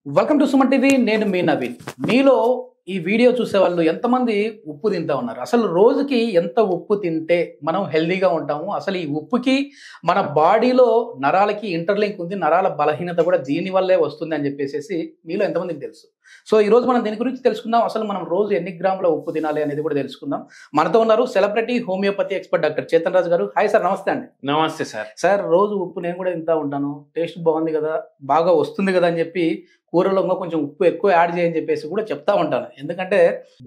Welcome to Suman TV. నేను మీ నవీన్. మీలో ఈ వీడియో చూసే వాళ్ళు ఎంతమంది ఉప్పు తింటా ఉన్నారు? అసలు రోజుకి ఎంత ఉప్పు తింటే మనం హెల్దీగా ఉంటాము? అసలు ఈ ఉప్పుకి మన బాడీలో నరాలకి ఇంటర్లింక్ ఉంది, నరాల బలహీనత కూడా దీని వల్లే వస్తుంది అని చెప్పేసి మీలో ఎంతమందికి తెలుసు? సో ఈ రోజు మనం దీని గురించి తెలుసుకుందాం. అసలు మనం రోజు ఎన్ని గ్రాముల ఉప్పు తినాలి అనేది కూడా తెలుసుకుందాం. మనతో ఉన్నారు celebrity homeopathy expert doctor Chetan Raju garu. Hi sir, నమస్తే అండి. నమస్తే సార్. సార్, రోజు ఉప్పు నేను కూడా తింటా ఉంటాను, టేస్ట్ బాగుంది కదా, బాగా వస్తుంది కదా అని చెప్పి కూరలో ఇంకా కొంచెం ఉప్పు ఎక్కువ యాడ్ చేయని చెప్పేసి కూడా చెప్తా ఉంటాను. ఎందుకంటే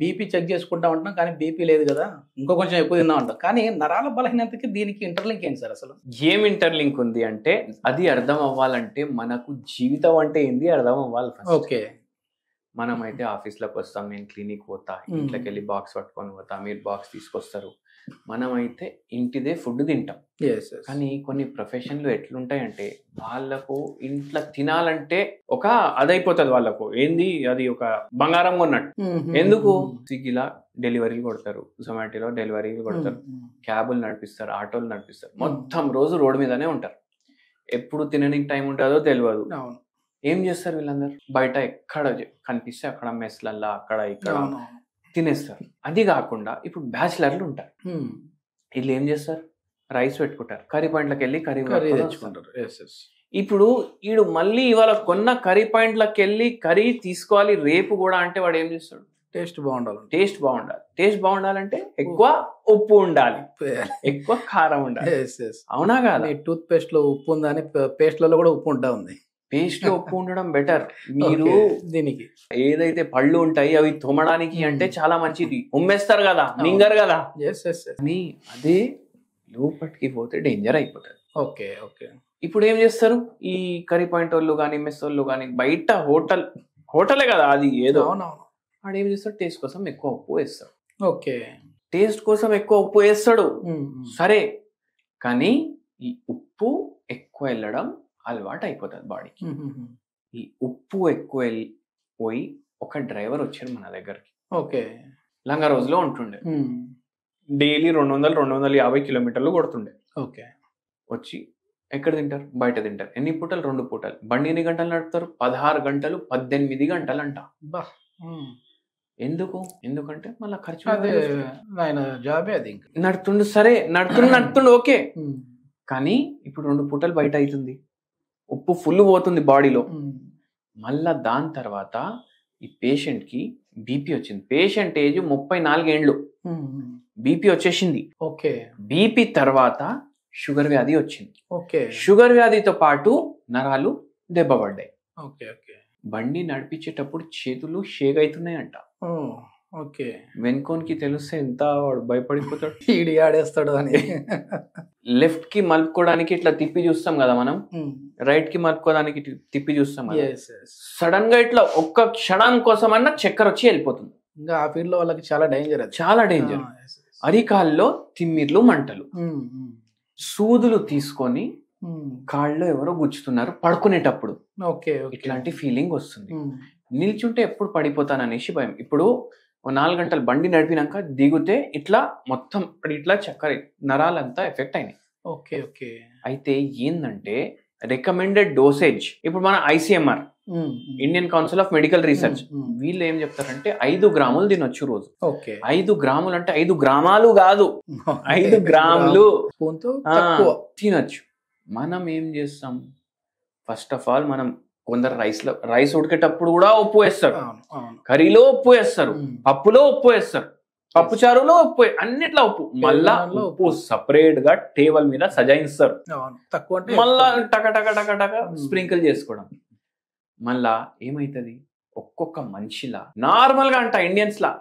బీపీ చెక్ చేసుకుంటా ఉంటాం, కానీ బీపీ లేదు కదా, ఇంకో కొంచెం ఎక్కువ తిందా ఉంటాం. కానీ నరాల బలహీనతకి దీనికి ఇంటర్లింక్ ఏంటి సార్ అసలు? ఏం ఇంటర్లింక్ ఉంది అంటే, అది అర్థం అవ్వాలంటే మనకు జీవితం అంటే ఏంది అర్థం అవ్వాలి ఫస్ట్. ఓకే. మనమైతే ఆఫీస్లోకి వస్తాం, నేను క్లినిక్ పోతా, ఇంట్లోకి వెళ్ళి బాక్స్ పట్టుకొని పోతా, మీరు బాక్స్ తీసుకొస్తారు. మనమైతే ఇంటిదే ఫుడ్ తింటాం. కానీ కొన్ని ప్రొఫెషన్లు ఎట్లుంటాయంటే, వాళ్ళకు ఇంట్లో తినాలంటే ఒక అదైపోతుంది వాళ్ళకు. ఏంది అది, ఒక బంగారం కొన్నట్టు. ఎందుకు? స్విగ్గీలా డెలివరీలు కొడతారు, జొమాటోలో డెలివరీలు కొడతారు, క్యాబులు నడిపిస్తారు, ఆటోలు నడిపిస్తారు, మొత్తం రోజు రోడ్డు మీదనే ఉంటారు. ఎప్పుడు తినడానికి టైం ఉంటుందో తెలియదు. ఏం చేస్తారు వీళ్ళందరూ? బయట ఎక్కడ కనిపిస్తే అక్కడ మెస్లల్లా అక్కడ ఇక్కడ తినేస్తారు. అది కాకుండా ఇప్పుడు బ్యాచిలర్లు ఉంటారు, వీళ్ళు ఏం చేస్తారు? రైస్ పెట్టుకుంటారు, కర్రీ పాయింట్లకు వెళ్ళి కర్రీ తెచ్చుకుంటారు. ఇప్పుడు వీడు మళ్ళీ ఇవాళ కొన్న కర్రీ పాయింట్లకు వెళ్ళి కర్రీ తీసుకోవాలి రేపు కూడా అంటే వాడు ఏం చేస్తాడు? టేస్ట్ బాగుండాలి. టేస్ట్ బాగుండాలంటే ఎక్కువ ఉప్పు ఉండాలి, ఎక్కువ కారం ఉండాలి. అవునా కాదా? టూత్ పేస్ట్ లో ఉప్పు ఉందని పేస్ట్లలో కూడా ఉప్పు ఉంటా ఉంది. పేస్ట్ లో ఉప్పు ఉండడం బెటర్. మీరు దీనికి ఏదైతే పళ్ళు ఉంటాయి అవి తోమడానికి అంటే చాలా మంచిది, ఉమ్మేస్తారు కదా, మింగరు కదా. కానీ అదే లోపలికి పోతే డేంజర్ అయిపోతుంది. Okay okay. ఇప్పుడు ఏం చేస్తారు ఈ కర్రీ పాయింట్ వాళ్ళు కానీ మెస్ వాళ్ళు కానీ, బయట హోటలే కదా అది, ఏదో వాడు ఏం చేస్తాడు? టేస్ట్ కోసం ఎక్కువ ఉప్పు వేస్తాడు. ఓకే, టేస్ట్ కోసం ఎక్కువ ఉప్పు వేస్తాడు, సరే. కానీ ఈ ఉప్పు ఎక్కువ వెళ్ళడం అలవాటు అయిపోతుంది బాడీకి. ఈ ఉప్పు ఎక్కువ పోయి ఒక డ్రైవర్ వచ్చాడు మన దగ్గరికి. ఓకే. లంగా రోజులో ఉంటుండే, డైలీ 200-250 కిలోమీటర్లు కొడుతుండే. ఓకే. వచ్చి ఎక్కడ తింటారు? బయట తింటారు. ఎన్ని పూటలు? 2 పూటలు. బండి ఎన్ని గంటలు నడుపుతారు? 16 గంటలు 18 గంటలు అంట. ఎందుకంటే మళ్ళీ ఖర్చు, జాబే అది. నడుతుండు, సరే నడుతుండు ఓకే. కానీ ఇప్పుడు 2 పూటలు బయట అవుతుంది, ఉప్పు ఫుల్ పోతుంది బాడీలో. మళ్ళా దాని తర్వాత ఈ పేషెంట్ కి బీపీ వచ్చింది. పేషెంట్ ఏజ్ 34 ఏండ్లు, బీపీ వచ్చేసింది. ఓకే. బీపీ తర్వాత షుగర్ వ్యాధి వచ్చింది. ఓకే. షుగర్ వ్యాధితో పాటు నరాలు దెబ్బపడ్డాయి. Okay okay. బండి నడిపించేటప్పుడు చేతులు షేక్ అవుతున్నాయంట. ఓకే. వెనుకోనికి తెలిస్తే ఎంత భయపడిపోతాడు, ఈడి ఆడేస్తాడు అని. లెఫ్ట్ కి మలుపుకోవడానికి ఇట్లా తిప్పి చూస్తాం కదా మనం, రైట్ కి మలుపుకోవడానికి తిప్పి చూస్తాం కదా, సడన్ గా ఇట్లా ఒక్క క్షణం కోసం అన్న చక్కెర వచ్చి వెళ్ళిపోతుంది. ఇంకా ఆ ఫీల్డ్ లో వాళ్ళకి చాలా డేంజర్, చాలా డేంజర్. అరికాల్లో తిమ్మిర్లు, మంటలు. సూదులు తీసుకొని కాళ్ళలో ఎవరో గుచ్చుతున్నారు పడుకునేటప్పుడు. ఇట్లాంటి ఫీలింగ్ వస్తుంది. నిల్చుంటే ఎప్పుడు పడిపోతాననేసి భయం. ఇప్పుడు 4 గంటలు బండి నడిపినాక దిగితే ఇట్లా మొత్తం ఇట్లా చక్కర నరాలంతా ఎఫెక్ట్ అయినాయి. Okay okay. అయితే ఏంటంటే రికమెండెడ్ డోసేజ్, ఇప్పుడు మన ICMR, Indian council of medical research, వీళ్ళు ఏం చెప్తారంటే 5 గ్రాములు తినొచ్చు రోజు. 5 గ్రాములు అంటే 5 గ్రామాలు కాదు, 5 గ్రాములు తినొచ్చు. మనం ఏం చేస్తాం? ఫస్ట్ ఆఫ్ ఆల్ మనం కొందరు రైస్ ఉడికేటప్పుడు కూడా ఉప్పు వేస్తారు, కర్రీలో ఉప్పు వేస్తారు, పప్పులో ఉప్పు వేస్తారు, పప్పు చారులో ఉప్పు, అన్నిట్లో ఉప్పు. మళ్ళా ఉప్పు సపరేట్ గా టేబుల్ మీద సజాయిస్తారు, మళ్ళా టక టక టక టక స్ప్రింకిల్ చేసుకోవడం. మళ్ళా ఏమైతుంది? ఒక్కొక్క మనిషిలా నార్మల్ గా అంట ఇండియన్స్ లా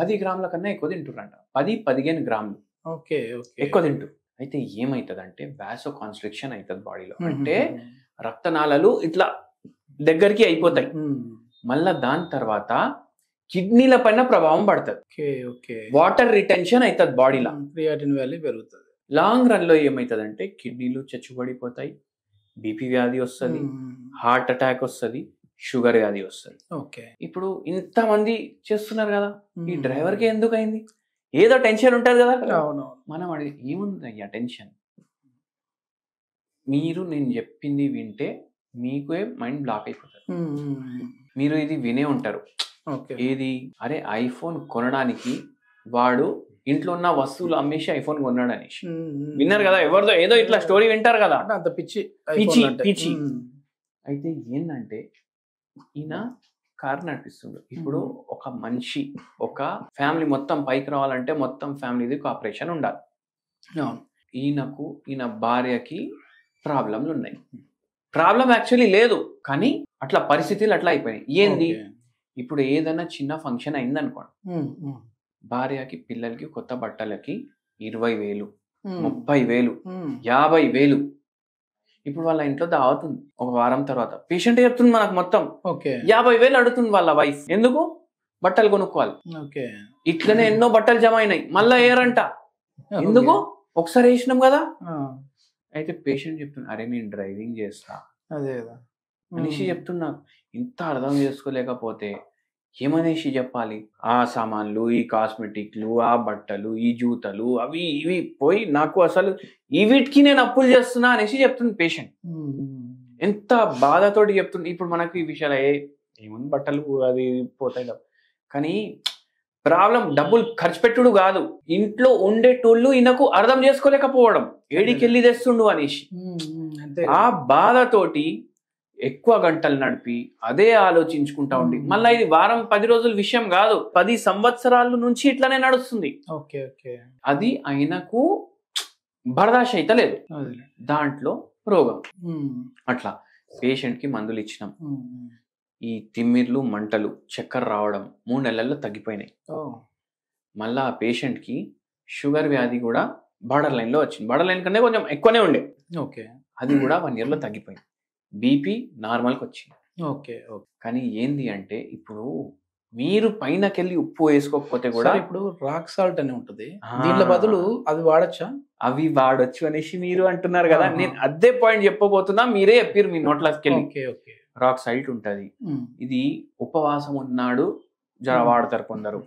10 గ్రాముల కన్నా ఎక్కువ తింటున్నారంట. 10-15 గ్రాములు ఎక్కువ తింటారు. అయితే ఏమైతుంది అంటే వాసో కాన్స్ట్రిక్షన్ అవుతుంది బాడీలో, అంటే రక్తనాళాలు ఇట్లా దగ్గరికి అయిపోతాయి. మళ్ళా దాని తర్వాత కిడ్నీల పైన ప్రభావం పడుతుంది, వాటర్ రిటెన్షన్ అవుతుంది బాడీలో, క్రియాటిన్ వాల్యూ పెరుగుతుంది. లాంగ్ రన్ లో ఏమవుతుంది అంటే కిడ్నీలు చచ్చుబడిపోతాయి, బీపీ వ్యాధి వస్తుంది, హార్ట్ అటాక్ వస్తుంది, షుగర్ వ్యాధి వస్తుంది. ఇప్పుడు ఇంతమంది చేస్తున్నారు కదా, ఈ డ్రైవర్కి ఎందుకు అయింది? ఏదో టెన్షన్ ఉంటుంది కదా. మనం అడిగి ఏముంది అయ్యా టెన్షన్? మీరు నేను చెప్పింది వింటే మీకే మైండ్ బ్లాక్ అయిపోతుంది. మీరు ఇది వినే ఉంటారు, ఏది అరే ఐఫోన్ కొనడానికి వాడు ఇంట్లో ఉన్న వస్తువులు అమ్మేసి ఐఫోన్ కొన్నాడు అనేసి. విన్నారు కదా, ఎవరిదో ఏదో ఇట్లా స్టోరీ వింటారు కదా, అంత పిచ్చి పిచ్చి పిచ్చి. అయితే ఏంటంటే ఈయన కారు నడిపిస్తుండు. ఇప్పుడు ఒక మనిషి, ఒక ఫ్యామిలీ మొత్తం పైకి రావాలంటే మొత్తం ఫ్యామిలీది కోఆపరేషన్ ఉండాలి. ఈయన భార్యకి ప్రాబ్లంలు ఉన్నాయి. ప్రాబ్లం యాక్చువల్లీ లేదు, కానీ అట్లా పరిస్థితులు అట్లా అయిపోయినాయి. ఏంది, ఇప్పుడు ఏదైనా చిన్న ఫంక్షన్ అయింది అనుకోండి, భార్యకి పిల్లలకి కొత్త బట్టలకి 20,000, 30,000, 50,000. ఇప్పుడు వాళ్ళ ఇంట్లో దావతుంది. ఒక వారం తర్వాత పేషెంట్ చెప్తుంది మనకు మొత్తం 50,000 అడుగుతుంది వాళ్ళ వైఫ్. ఎందుకు? బట్టలు కొనుక్కోవాలి. ఇట్లనే ఎన్నో బట్టలు జమ అయినాయి, మళ్ళా ఏరంట. ఎందుకు? ఒకసారి వేసినాం కదా. అయితే పేషెంట్ చెప్తున్నా, అరే నేను డ్రైవింగ్ చేస్తా అనేసి చెప్తున్నా. ఇంత అర్థం చేసుకోలేకపోతే ఏమనేసి చెప్పాలి? ఆ సామాన్లు, ఈ కాస్మెటిక్లు, ఆ బట్టలు, ఈ జూతలు, అవి ఇవి పోయి నాకు అసలు ఈ వీటికి నేను అప్పులు చేస్తున్నా అనేసి చెప్తుంది పేషెంట్. ఎంత బాధతోటి చెప్తుంది. ఇప్పుడు మనకు ఈ విషయాలు ఏముంది, బట్టలు అది పోతాయి కదా, కానీ ప్రాబ్లం డబ్బులు ఖర్చు పెట్టుడు కాదు, ఇంట్లో ఉండేటోళ్ళు ఈయనకు అర్థం చేసుకోలేకపోవడం, ఏడికెళ్ళి తెస్తుండు అనేసి. ఆ బాధతోటి ఎక్కువ గంటలు నడిపి అదే ఆలోచించుకుంటా ఉండి, మళ్ళీ ఇది వారం 10 రోజుల విషయం కాదు, 10 సంవత్సరాల నుంచి ఇట్లానే నడుస్తుంది. అది ఆయనకు బర్దాష్ అయితే లేదు, దాంట్లో రోగం. అట్లా పేషెంట్ కి మందులు ఇచ్చినాం. ఈ తిమ్మిర్లు, మంటలు, చక్కెర రావడం 3 నెలల్లో తగ్గిపోయినాయి. మళ్ళా ఆ పేషెంట్ కి షుగర్ వ్యాధి కూడా బార్డర్ లైన్ లో వచ్చింది. బార్డర్ లైన్ కన్నా కొంచెం ఎక్కువనే ఉండే, అది కూడా 1 year లో తగ్గిపోయింది. బీపీ నార్మల్కి వచ్చింది. కానీ ఏంది అంటే ఇప్పుడు మీరు పైనకెళ్ళి ఉప్పు వేసుకోకపోతే కూడా, ఇప్పుడు రాక్ సాల్ట్ అని ఉంటుంది, దీనిలో బదులు అవి వాడచ్చా? అవి వాడొచ్చు అనేసి మీరు అంటున్నారు కదా, నేను అదే పాయింట్ చెప్పబోతున్నా, మీరే చెప్పారు మీ నోట్లకెళ్ళి. రాక్ సాల్ట్ ఉంటది, ఇది ఉపవాసం ఉన్నాడు జర వాడతారు కొందరు.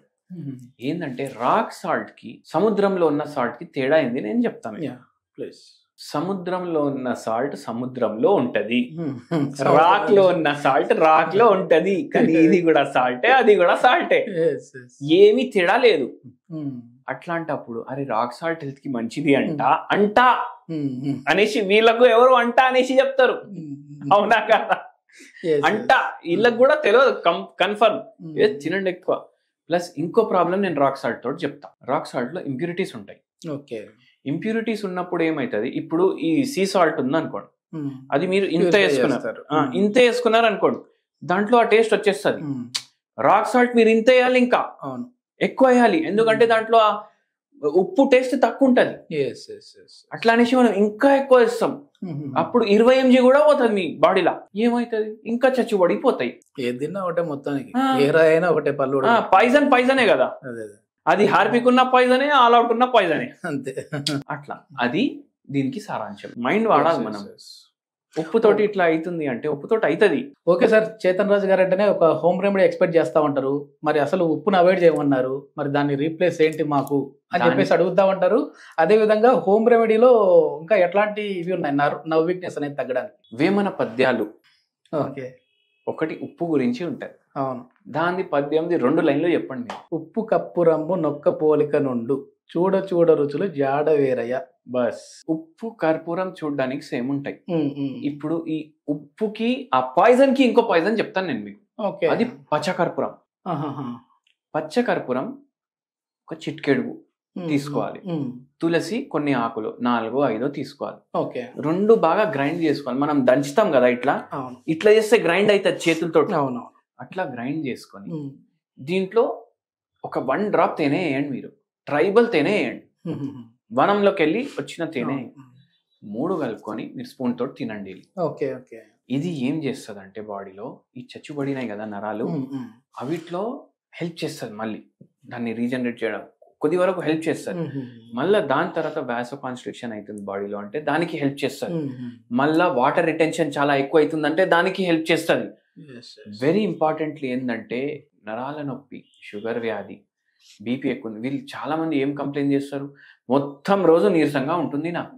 ఏంటంటే రాక్ సాల్ట్ కి సముద్రంలో ఉన్న సాల్ట్ కి తేడా ఏంది నేను చెప్తాను. సముద్రంలో ఉన్న సాల్ట్ సముద్రంలో ఉంటది, రాక్ లో ఉన్న సాల్ట్ రాక్ లో ఉంటది. కానీ ఇది కూడా సాల్టే, అది కూడా సాల్టే, ఏమీ తేడా లేదు. అట్లాంటప్పుడు అరే రాక్ సాల్ట్ హెల్త్ కి మంచిది అంట అనేసి వీళ్ళకు ఎవరు అంట అనేసి చెప్తారు, అవునా కదా? అంట వీళ్ళకి కూడా తెలియదు కన్ఫర్మ్, తినండి ఎక్కువ. ప్లస్ ఇంకో ప్రాబ్లం నేను రాక్ సాల్ట్ తోటి చెప్తా. రాక్ సాల్ట్ లో ఇంప్యూరిటీస్ ఉంటాయి. ఇంప్యూరిటీస్ ఉన్నప్పుడు ఏమైతుంది, ఇప్పుడు ఈ సీ సాల్ట్ ఉంది అనుకోండి, అది మీరు ఇంత వేసుకున్నారు అనుకోండి, దాంట్లో ఆ టేస్ట్ వచ్చేస్తుంది. రాక్ సాల్ట్ మీరు ఇంత వేయాలి, ఇంకా ఎక్కువ వేయాలి, ఎందుకంటే దాంట్లో ఉప్పు టేస్ట్ తక్కువ ఉంటది. అట్లా అనేసి మనం ఇంకా ఎక్కువ వేస్తాం, అప్పుడు 20 mg కూడా పోతుంది మీ బాడీలో. ఏమైతుంది, ఇంకా చచ్చుబడిపోతాయి. ఏదైనా ఒకటే మొత్తానికి, ఏ రాయినా ఒకటే పళ్ళు. పైజనే కదా, అది హార్పిక్ ఉన్న పాయిజనే, ఆల్ అవుట్ ఉన్న పాయిజనే, అంతే. అట్లా అది దీనికి సారాంశం. మైండ్ వాడాలి మనం. ఉప్పుతోటి ఇట్లా అవుతుంది అంటే ఉప్పుతోటి అవుతుంది. ఓకే సార్, చేతన్ రాజు గారు అంటేనే ఒక హోమ్ రెమెడీ ఎక్స్పెక్ట్ చేస్తా ఉంటారు. మరి అసలు ఉప్పును అవాయిడ్ చేయమన్నారు, మరి దాన్ని రీప్లేస్ ఏంటి మాకు అని చెప్పేసి అడుగుతా ఉంటారు. అదే విధంగా హోమ్ రెమెడీలో ఇంకా ఎట్లాంటి ఇవి ఉన్నాయి నర్వ్ వీక్నెస్ అనేది తగ్గడానికి? వేమన పద్యాలు ఓకే, ఒకటి ఉప్పు గురించి ఉంటది. అవును, దాని పద్యంది 2 లైన్లు చెప్పండి. ఉప్పు కప్పు రంబు నొక్క పోలిక నుండు, చూడ చూడ రుచులు జాడ వేరయ్య. బస్, ఉప్పు కర్పూరం చూడడానికి సేమ్ ఉంటాయి. ఇప్పుడు ఈ ఉప్పుకి ఆ పాయిజన్ కి ఇంకో పాయిజన్ చెప్తాను నేను మీకు. అది పచ్చకర్పూరం. పచ్చకర్పూరం ఒక చిటికెడు తీసుకోవాలి, తులసి కొన్ని ఆకులు 4-5 తీసుకోవాలి. 2 బాగా గ్రైండ్ చేసుకోవాలి. మనం దంచుతాం కదా, ఇట్లా చేస్తే గ్రైండ్ అవుతుంది చేతులతో. అట్లా గ్రైండ్ చేసుకొని దీంట్లో ఒక 1 డ్రాప్ తేనె వేయండి. మీరు ట్రైబల్ తేనె వేయండి, వనంలోకి వెళ్ళి వచ్చిన తేనె 3 కలుపుకొని మీరు స్పూన్ తోటి తినండి. ఇది ఏం చేస్తుంది అంటే బాడీలో ఈ చచ్చుబడినాయి కదా నరాలు, అవిట్లో హెల్ప్ చేస్తుంది, మళ్ళీ దాన్ని రీజనరేట్ చేయడం కొద్ది వరకు హెల్ప్ చేస్తుంది. మళ్ళీ దాని తర్వాత వాసో కాన్స్ట్రిక్షన్ అవుతుంది బాడీలో అంటే దానికి హెల్ప్ చేస్తుంది. మళ్ళీ వాటర్ రిటెన్షన్ చాలా ఎక్కువ అవుతుంది అంటే దానికి హెల్ప్ చేస్తుంది. వెరీ ఇంపార్టెంట్లీ ఏంటంటే నరాల నొప్పి, షుగర్ వ్యాధి, బీపీ ఎక్కువ ఉంది, వీళ్ళు చాలా మంది ఏం కంప్లైంట్ చేస్తారు, మొత్తం రోజు నీరసంగా ఉంటుంది నాకు.